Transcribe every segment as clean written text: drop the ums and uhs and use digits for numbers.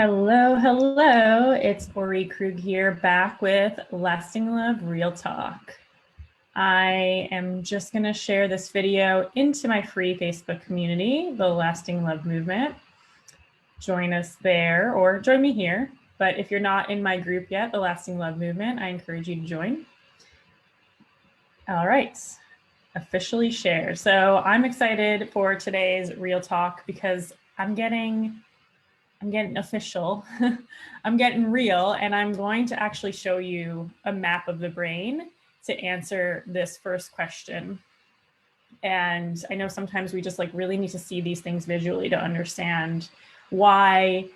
Hello, hello. It's Orit here back with Lasting Love Real Talk. I am just going to share this video into my free Facebook community, the Lasting Love Movement. Join us there or join me here. But if you're not in my group yet, the Lasting Love Movement, I encourage you to join. All right, officially share. So I'm excited for today's Real Talk because I'm getting official, I'm getting real, and I'm going to actually show you a map of the brain to answer this first question. And I know sometimes we just really need to see these things visually to understand why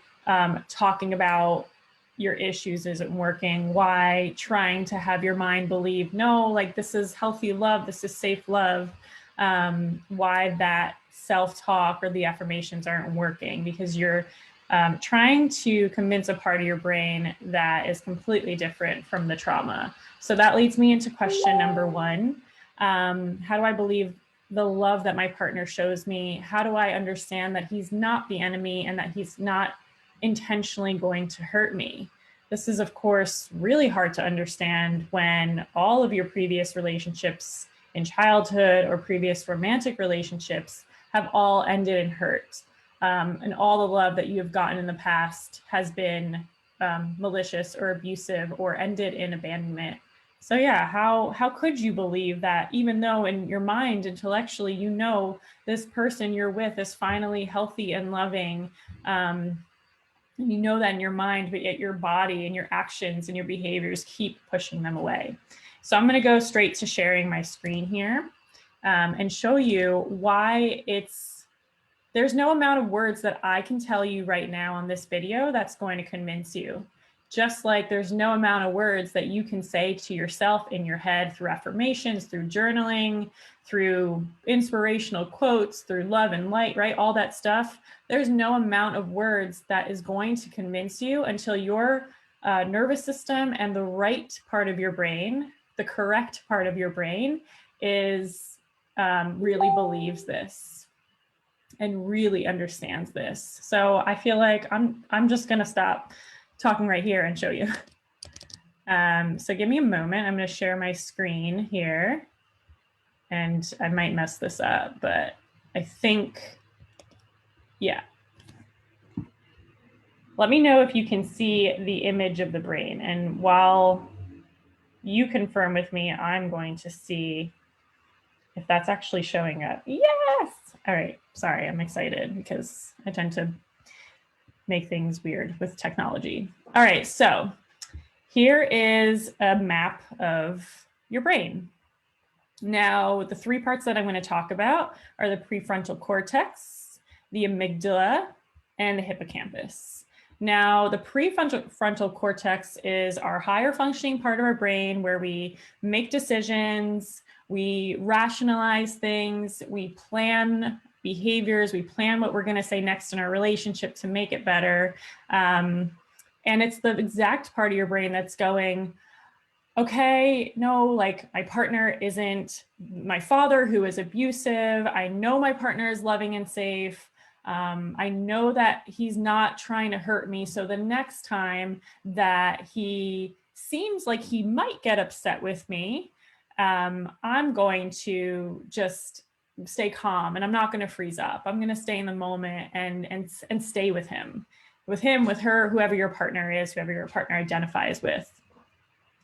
talking about your issues isn't working, why trying to have your mind believe, no, this is healthy love, this is safe love, why that self-talk or the affirmations aren't working, because you're trying to convince a part of your brain that is completely different from the trauma. So that leads me into question number one. How do I believe the love that my partner shows me? How do I understand that he's not the enemy and that he's not intentionally going to hurt me? This is, of course, really hard to understand when all of your previous relationships in childhood or previous romantic relationships have all ended in hurt. And all the love that you have gotten in the past has been malicious or abusive or ended in abandonment. So yeah, how could you believe that, even though in your mind, intellectually, you know this person you're with is finally healthy and loving, you know that in your mind, but yet your body and your actions and your behaviors keep pushing them away. So I'm going to go straight to sharing my screen here and show you why there's no amount of words that I can tell you right now on this video that's going to convince you. Just like there's no amount of words that you can say to yourself in your head through affirmations, through journaling, through inspirational quotes, through love and light, right? All that stuff. There's no amount of words that is going to convince you until your nervous system and the right part of your brain, the correct part of your brain, is really believes this and really understands this. So I feel like I'm just gonna stop talking right here and show you. So give me a moment. I'm gonna share my screen here, and I might mess this up, but I think, yeah. Let me know if you can see the image of the brain, and while you confirm with me, I'm going to see if that's actually showing up. Yes! All right, sorry, I'm excited because I tend to make things weird with technology. All right, so here is a map of your brain. Now, the three parts that I'm going to talk about are the prefrontal cortex, the amygdala, and the hippocampus. Now, the prefrontal cortex is our higher functioning part of our brain where we make decisions, we rationalize things, we plan behaviors, we plan what we're going to say next in our relationship to make it better. And it's the exact part of your brain that's going, okay, no, my partner isn't my father who is abusive. I know my partner is loving and safe. I know that he's not trying to hurt me. So the next time that he seems like he might get upset with me, I'm going to just stay calm and I'm not going to freeze up. I'm going to stay in the moment and stay with him, with her, whoever your partner is, whoever your partner identifies with.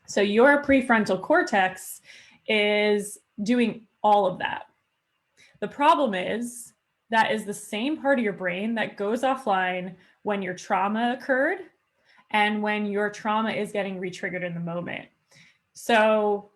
So your prefrontal cortex is doing all of that. The problem is that is the same part of your brain that goes offline when your trauma occurred and when your trauma is getting re-triggered in the moment. So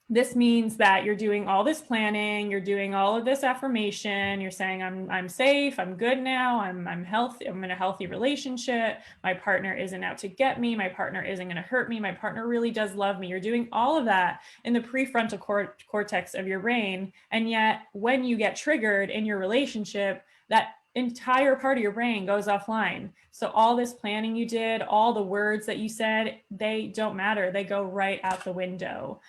this means that you're doing all this planning, you're doing all of this affirmation, you're saying, I'm safe, I'm good now, I'm healthy, I'm in a healthy relationship, my partner isn't out to get me, my partner isn't gonna hurt me, my partner really does love me. You're doing all of that in the prefrontal cortex of your brain. And yet when you get triggered in your relationship, that entire part of your brain goes offline. So all this planning you did, all the words that you said, they don't matter. They go right out the window.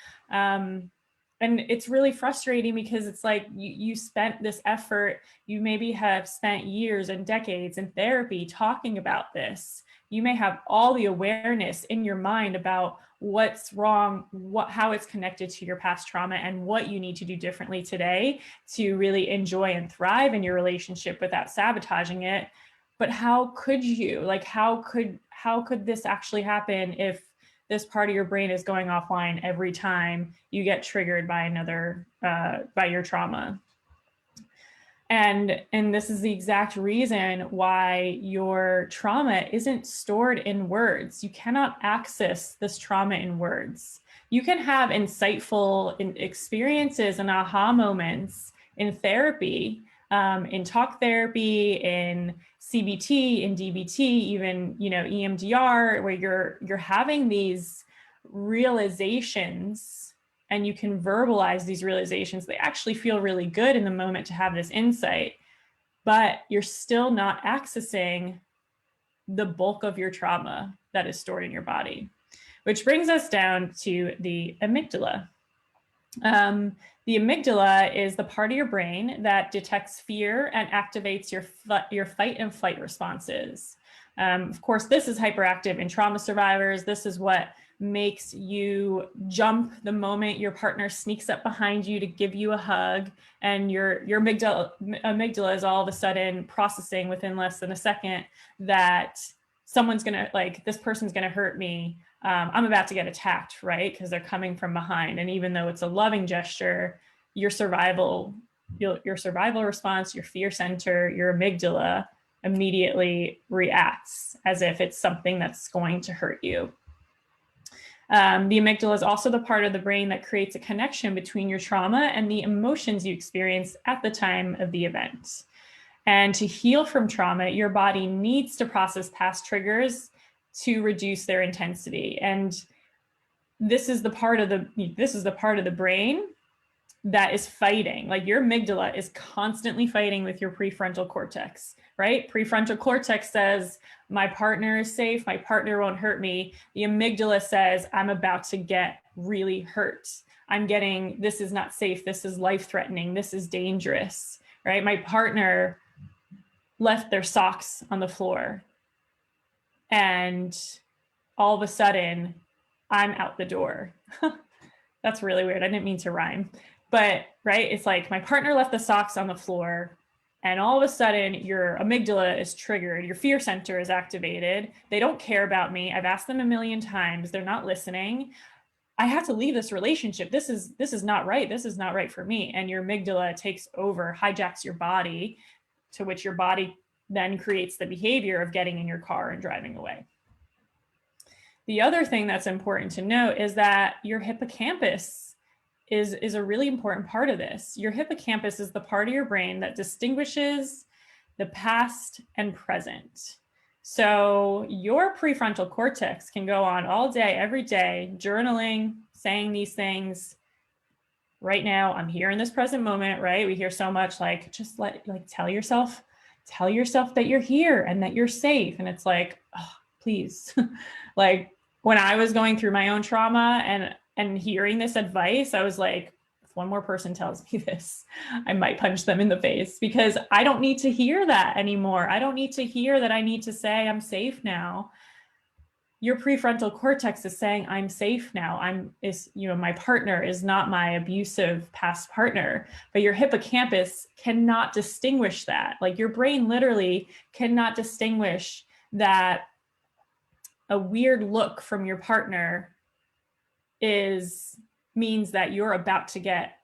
And it's really frustrating because it's like you spent this effort, you maybe have spent years and decades in therapy talking about this. You may have all the awareness in your mind about what's wrong, how it's connected to your past trauma, and what you need to do differently today to really enjoy and thrive in your relationship without sabotaging it. But how could you? Like, how could this actually happen if this part of your brain is going offline every time you get triggered by by your trauma? And this is the exact reason why your trauma isn't stored in words. You cannot access this trauma in words. You can have insightful experiences and aha moments in therapy, in talk therapy, in CBT, in DBT, even, EMDR, where you're having these realizations and you can verbalize these realizations. They actually feel really good in the moment to have this insight, but you're still not accessing the bulk of your trauma that is stored in your body, which brings us down to the amygdala. The amygdala is the part of your brain that detects fear and activates your fight and flight responses. Of course, this is hyperactive in trauma survivors. This is what makes you jump the moment your partner sneaks up behind you to give you a hug, and your amygdala is all of a sudden processing within less than a second that someone's gonna, like, this person's gonna hurt me. I'm about to get attacked, right? Because they're coming from behind. And even though it's a loving gesture, your survival response, your fear center, your amygdala immediately reacts as if it's something that's going to hurt you. The amygdala is also the part of the brain that creates a connection between your trauma and the emotions you experience at the time of the event. And to heal from trauma, your body needs to process past triggers to reduce their intensity. And this is the part of the brain that is fighting. Like, your amygdala is constantly fighting with your prefrontal cortex, right? Prefrontal cortex says, my partner is safe, my partner won't hurt me. The amygdala says, I'm about to get really hurt. This is not safe, this is life-threatening, this is dangerous, right? My partner left their socks on the floor, and all of a sudden, I'm out the door. That's really weird. I didn't mean to rhyme. But, right, it's like my partner left the socks on the floor, and all of a sudden your amygdala is triggered. Your fear center is activated. They don't care about me. I've asked them a million times. They're not listening. I have to leave this relationship. This is not right. This is not right for me. And your amygdala takes over, hijacks your body, to which your body then creates the behavior of getting in your car and driving away. The other thing that's important to note is that your hippocampus is a really important part of this. Your hippocampus is the part of your brain that distinguishes the past and present. So your prefrontal cortex can go on all day, every day, journaling, saying these things. Right now, I'm here in this present moment, right? We hear so much like, just tell yourself that you're here and that you're safe. And it's like, oh, please. Like, when I was going through my own trauma and hearing this advice, I was like, if one more person tells me this, I might punch them in the face, because I don't need to hear that anymore. I don't need to hear that I need to say I'm safe now. Your prefrontal cortex is saying I'm safe now. My partner is not my abusive past partner. But your hippocampus cannot distinguish that. Like, your brain literally cannot distinguish that a weird look from your partner means that you're about to get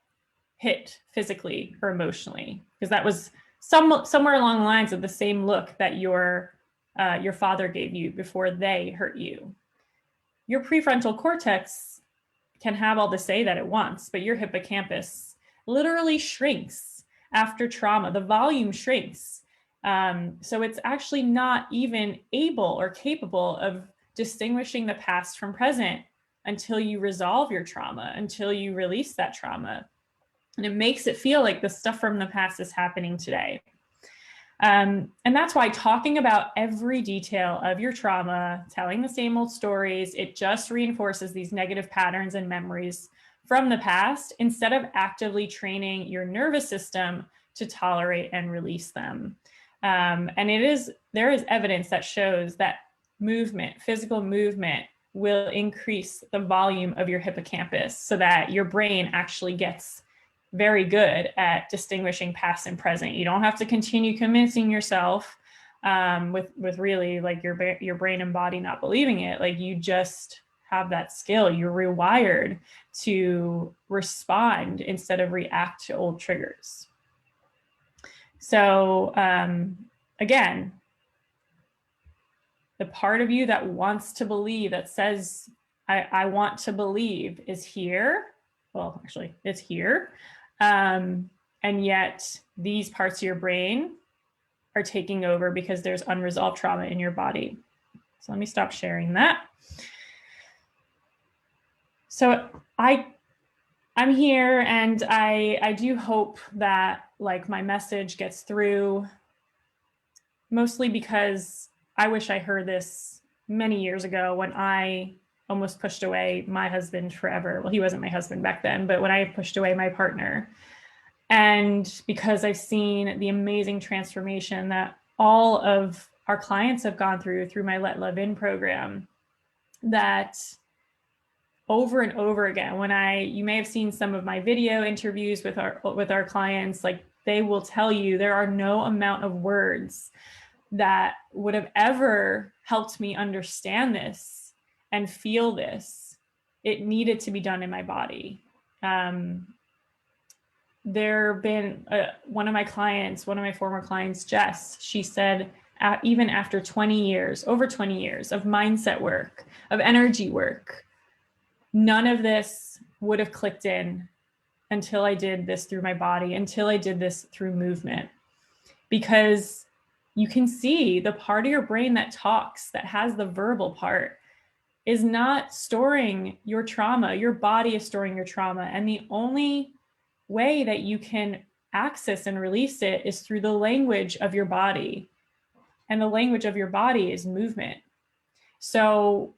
hit physically or emotionally, because that was somewhere along the lines of the same look that your father gave you before they hurt you. Your prefrontal cortex can have all the say that it wants, but your hippocampus literally shrinks after trauma. The volume shrinks. So it's actually not even able or capable of distinguishing the past from present until you resolve your trauma, until you release that trauma. And it makes it feel like the stuff from the past is happening today. And that's why talking about every detail of your trauma, telling the same old stories, it just reinforces these negative patterns and memories from the past instead of actively training your nervous system to tolerate and release them. And there is evidence that shows that movement, physical movement, will increase the volume of your hippocampus so that your brain actually gets very good at distinguishing past and present. You don't have to continue convincing yourself with really like your brain and body not believing it. Like, you just have that skill. You're rewired to respond instead of react to old triggers. So again, the part of you that wants to believe, that says, I want to believe, is here. Well, actually, it's here. And yet these parts of your brain are taking over because there's unresolved trauma in your body. So let me stop sharing that. So I'm here, and I do hope that like my message gets through, mostly because I wish I heard this many years ago when I almost pushed away my husband forever. Well, he wasn't my husband back then, but when I pushed away my partner. And because I've seen the amazing transformation that all of our clients have gone through my Let Love In program, that over and over again, you may have seen some of my video interviews with our clients, like they will tell you there are no amount of words that would have ever helped me understand this and feel this. It needed to be done in my body. There have been one of my former clients, Jess, she said, even after over 20 years of mindset work, of energy work, none of this would have clicked in until I did this through my body, until I did this through movement. Because you can see the part of your brain that talks, that has the verbal part, is not storing your trauma. Your body is storing your trauma. And the only way that you can access and release it is through the language of your body. And the language of your body is movement. So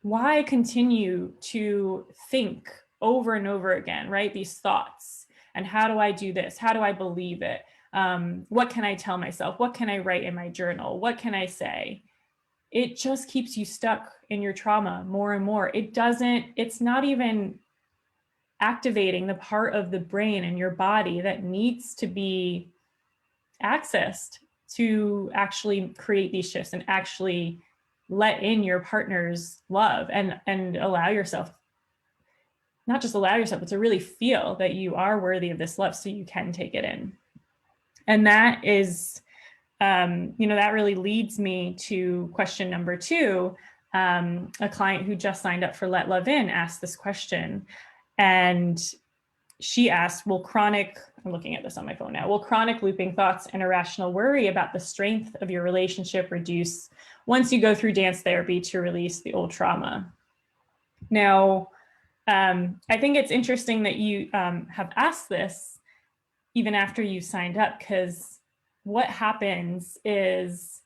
why continue to think over and over again, right? These thoughts. And how do I do this? How do I believe it? What can I tell myself? What can I write in my journal? What can I say? It just keeps you stuck in your trauma more and more. It's not even activating the part of the brain and your body that needs to be accessed to actually create these shifts and actually let in your partner's love and allow yourself, not just allow yourself, but to really feel that you are worthy of this love so you can take it in. And that is, that really leads me to question number 2. A client who just signed up for Let Love In asked this question. And she asked, I'm looking at this on my phone now, will chronic looping thoughts and irrational worry about the strength of your relationship reduce once you go through dance therapy to release the old trauma? Now, I think it's interesting that you have asked this even after you signed up, because what happens is,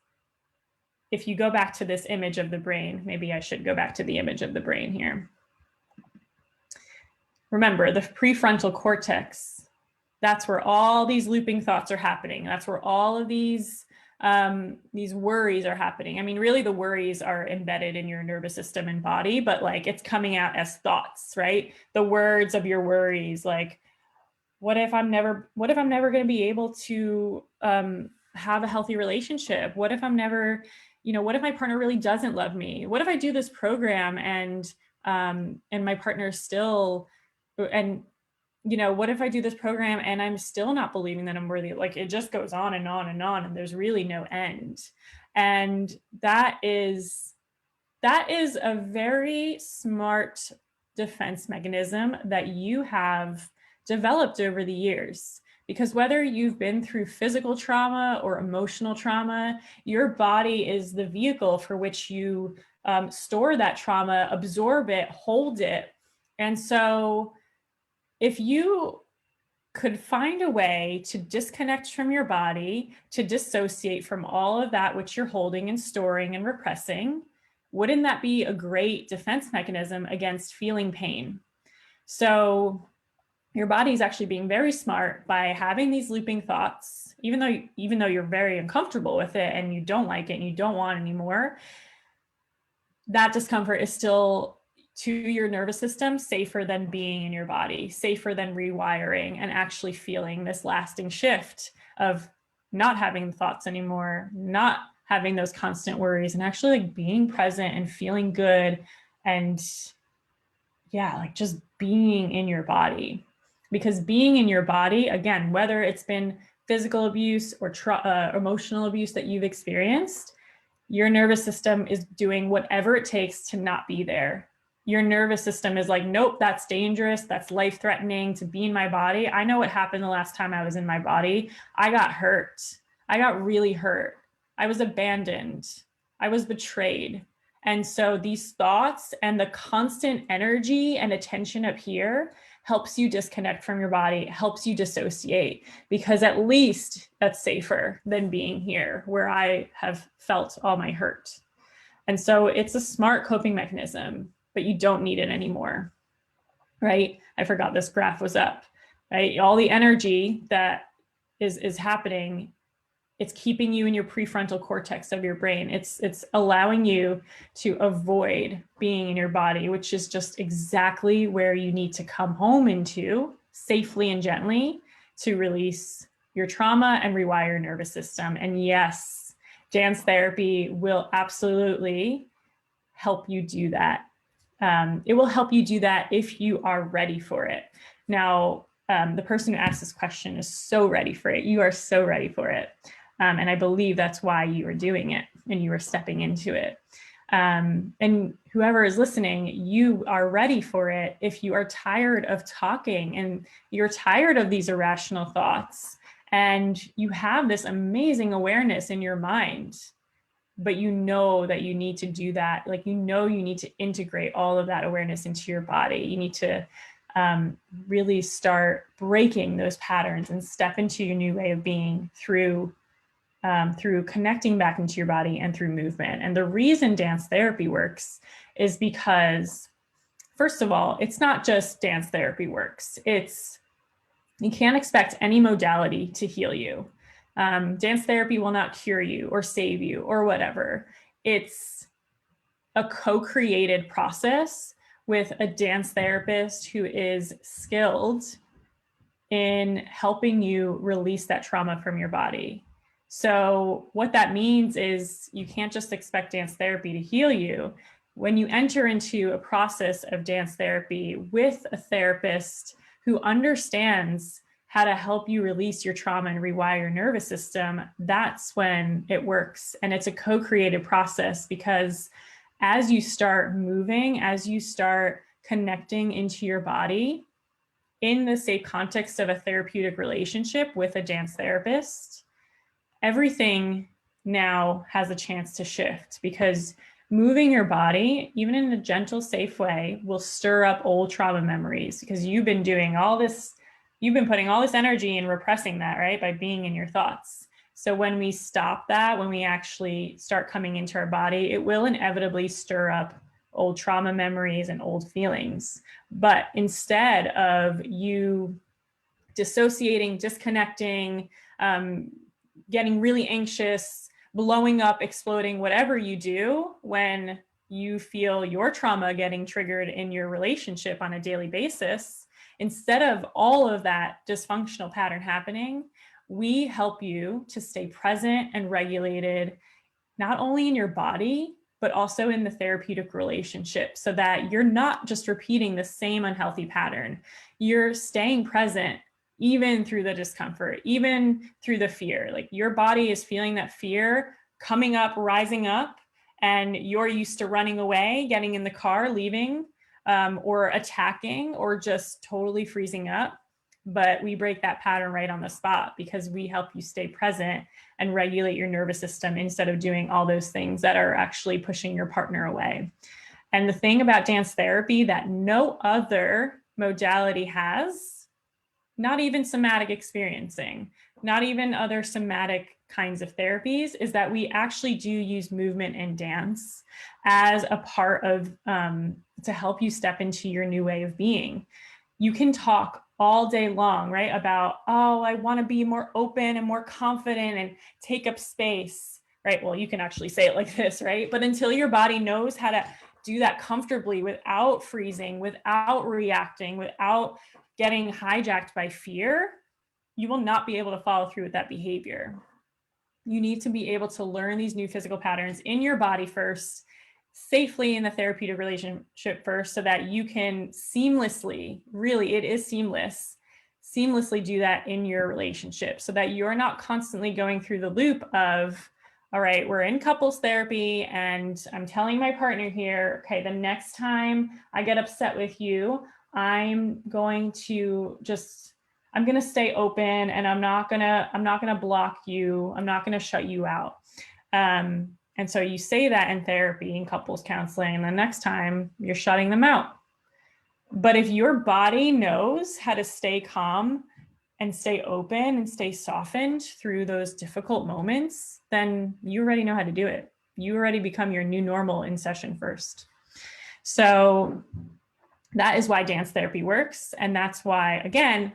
if you go back to this image of the brain, maybe I should go back to the image of the brain here. Remember, the prefrontal cortex, that's where all these looping thoughts are happening. That's where all of these worries are happening. I mean, really the worries are embedded in your nervous system and body, but like it's coming out as thoughts, right? The words of your worries, like, what if I'm never going to be able to have a healthy relationship? What if I'm never, what if my partner really doesn't love me? What if I do this program and my partner still, and what if I do this program and I'm still not believing that I'm worthy? Like, it just goes on and on and on, and there's really no end. And that is a very smart defense mechanism that you have developed over the years. Because whether you've been through physical trauma or emotional trauma, your body is the vehicle for which you store that trauma, absorb it, hold it. And so if you could find a way to disconnect from your body, to dissociate from all of that which you're holding and storing and repressing, wouldn't that be a great defense mechanism against feeling pain? So your body is actually being very smart by having these looping thoughts, even though you're very uncomfortable with it and you don't like it and you don't want anymore. That discomfort is still, to your nervous system, safer than being in your body, safer than rewiring and actually feeling this lasting shift of not having the thoughts anymore, not having those constant worries, and actually like being present and feeling good and yeah, like just being in your body. Because being in your body, again, whether it's been physical abuse or emotional abuse that you've experienced, your nervous system is doing whatever it takes to not be there. Your nervous system is like, nope, that's dangerous. That's life-threatening to be in my body. I know what happened the last time I was in my body. I got hurt. I got really hurt. I was abandoned. I was betrayed. And so these thoughts and the constant energy and attention up here helps you disconnect from your body, helps you dissociate, because at least that's safer than being here where I have felt all my hurt. And so it's a smart coping mechanism, but you don't need it anymore, right? I forgot this graph was up, right? All the energy that is happening, it's keeping you in your prefrontal cortex of your brain. It's allowing you to avoid being in your body, which is just exactly where you need to come home into safely and gently to release your trauma and rewire your nervous system. And yes, dance therapy will absolutely help you do that. It will help you do that if you are ready for it. Now, the person who asked this question is so ready for it. You are so ready for it. And I believe that's why you are doing it and you are stepping into it. And whoever is listening, you are ready for it if you are tired of talking and you're tired of these irrational thoughts and you have this amazing awareness in your mind, but you know that you need to do that. Like, you know, you need to integrate all of that awareness into your body. You need to really start breaking those patterns and step into your new way of being through connecting back into your body and through movement. And the reason dance therapy works is because, first of all, it's not just dance therapy works. You can't expect any modality to heal you. Dance therapy will not cure you or save you or whatever. It's a co-created process with a dance therapist who is skilled in helping you release that trauma from your body. So what that means is you can't just expect dance therapy to heal you. When you enter into a process of dance therapy with a therapist who understands how to help you release your trauma and rewire your nervous system, that's when it works. And it's a co-created process, because as you start moving, as you start connecting into your body in the safe context of a therapeutic relationship with a dance therapist, everything now has a chance to shift, because moving your body, even in a gentle, safe way, will stir up old trauma memories, because you've been doing all this, you've been putting all this energy in repressing that, right? By being in your thoughts. So when we stop that, when we actually start coming into our body, it will inevitably stir up old trauma memories and old feelings. But instead of you dissociating, disconnecting, getting really anxious, blowing up, exploding, whatever you do when you feel your trauma getting triggered in your relationship on a daily basis, instead of all of that dysfunctional pattern happening, we help you to stay present and regulated, not only in your body, but also in the therapeutic relationship, so that you're not just repeating the same unhealthy pattern. You're staying present even through the discomfort, even through the fear. Like, your body is feeling that fear coming up, rising up, and you're used to running away, getting in the car, leaving, or attacking, or just totally freezing up. But we break that pattern right on the spot, because we help you stay present and regulate your nervous system instead of doing all those things that are actually pushing your partner away. And the thing about dance therapy that no other modality has, not even somatic experiencing, not even other somatic kinds of therapies, is that we actually do use movement and dance as a part of, to help you step into your new way of being. You can talk all day long, right? About, oh, I want to be more open and more confident and take up space, right? Well, you can actually say it like this, right? But until your body knows how to do that comfortably without freezing, without reacting, without getting hijacked by fear, you will not be able to follow through with that behavior. You need to be able to learn these new physical patterns in your body first, safely in the therapeutic relationship first, so that you can seamlessly, really, it is seamless, seamlessly do that in your relationship, so that you're not constantly going through the loop of, all right, we're in couples therapy and I'm telling my partner here, okay, the next time I get upset with you, I'm going to stay open and I'm not gonna block you. I'm not gonna shut you out. And so you say that in therapy, in couples counseling, and the next time you're shutting them out. But if your body knows how to stay calm and stay open and stay softened through those difficult moments, then you already know how to do it. You already become your new normal in session first. So that is why dance therapy works. And that's why, again,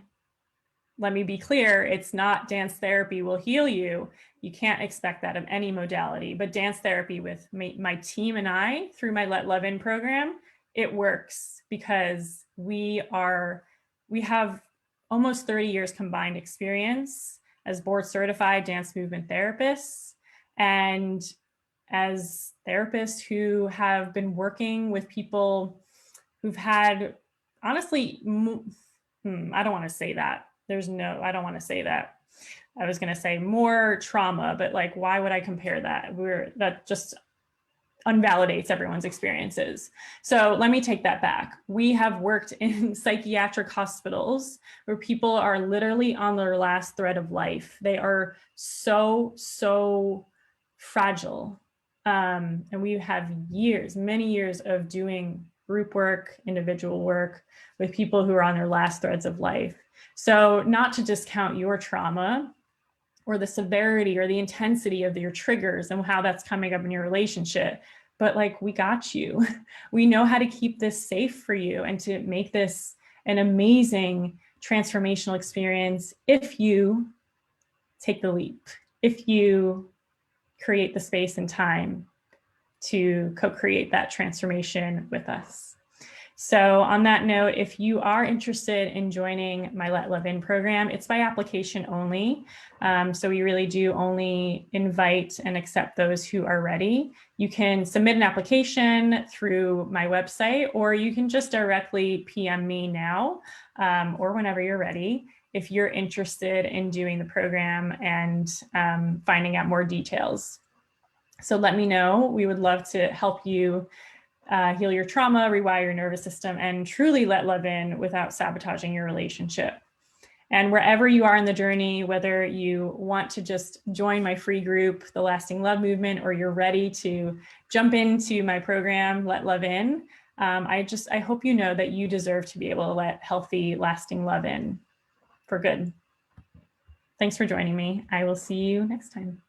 let me be clear, it's not dance therapy will heal you. You can't expect that of any modality, but dance therapy with my team and I through my Let Love In program, it works because we have almost 30 years combined experience as board certified dance movement therapists and as therapists who have been working with people who've had, honestly, I don't want to say that. I don't want to say that. I was going to say more trauma, but like, why would I compare that? That just unvalidates everyone's experiences. So let me take that back. We have worked in psychiatric hospitals where people are literally on their last thread of life. They are so fragile. And we have many years of doing group work, individual work with people who are on their last threads of life. So not to discount your trauma or the severity or the intensity of your triggers and how that's coming up in your relationship, but like, we got you. We know how to keep this safe for you and to make this an amazing transformational experience if you take the leap, if you create the space and time to co-create that transformation with us. So on that note, if you are interested in joining my Let Love In program, it's by application only. So we really do only invite and accept those who are ready. You can submit an application through my website, or you can just directly PM me now or whenever you're ready if you're interested in doing the program and finding out more details. So let me know. We would love to help you heal your trauma, rewire your nervous system, and truly let love in without sabotaging your relationship. And wherever you are in the journey, whether you want to just join my free group, the Lasting Love Movement, or you're ready to jump into my program, Let Love In, I hope you know that you deserve to be able to let healthy, lasting love in for good. Thanks for joining me. I will see you next time.